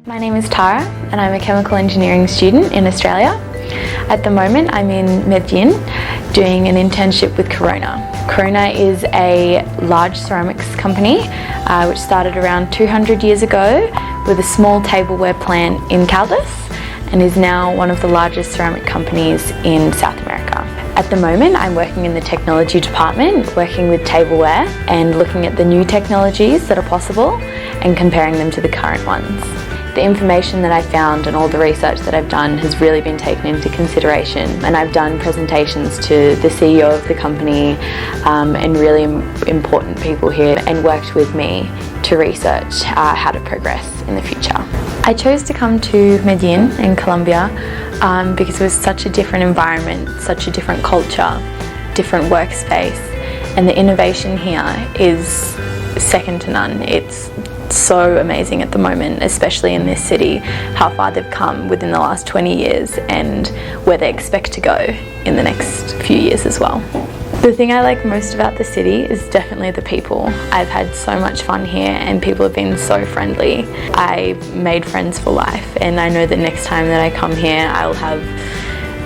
My name is Tarra and I'm a chemical engineering student in Australia. At the moment I'm in Medellin doing an internship with Corona. Corona is a large ceramics company which started around 200 years ago with a small tableware plant in Caldas and is now one of the largest ceramic companies in South America. At the moment I'm working in the technology department, working with tableware and looking at the new technologies that are possible and comparing them to the current ones. The information that I found and all the research that I've done has really been taken into consideration, and I've done presentations to the CEO of the company and really important people here, and worked with me to research how to progress in the future. I chose to come to Medellin in Colombia because it was such a different environment, such a different culture, different workspace, and the innovation here is second to none. It's so amazing at the moment, especially in this city, how far they've come within the last 20 years and where they expect to go in the next few years as well. The thing I like most about the city is definitely the people. I've had so much fun here and people have been so friendly. I've made friends for life, and I know that next time that I come here I'll have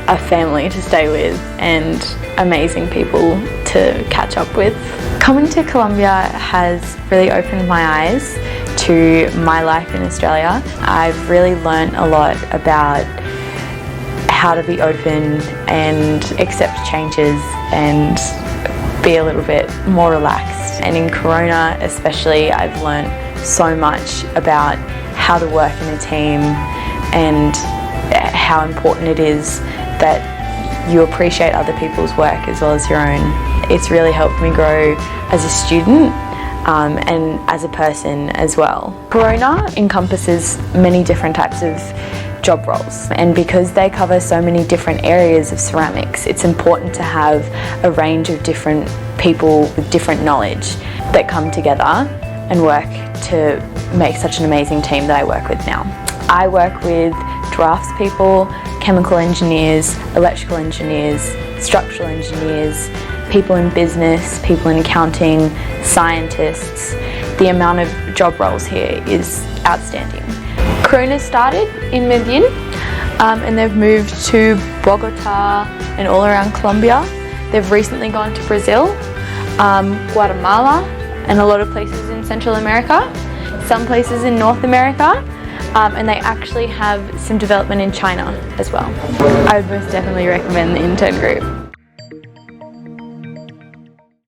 a family to stay with and amazing people to catch up with. Coming to Colombia has really opened my eyes to my life in Australia. I've really learnt a lot about how to be open and accept changes and be a little bit more relaxed. And in Corona especially, I've learnt so much about how to work in a team and how important it is that you appreciate other people's work as well as your own. It's really helped me grow as a student and as a person as well. Corona encompasses many different types of job roles, and because they cover so many different areas of ceramics, it's important to have a range of different people with different knowledge that come together and work to make such an amazing team that I work with now. I work with draftspeople, chemical engineers, electrical engineers, structural engineers, people in business, people in accounting, scientists. The amount of job roles here is outstanding. Corona started in Medellin and they've moved to Bogota and all around Colombia. They've recently gone to Brazil, Guatemala, and a lot of places in Central America, some places in North America, and they actually have some development in China as well. I would most definitely recommend the Intern Group.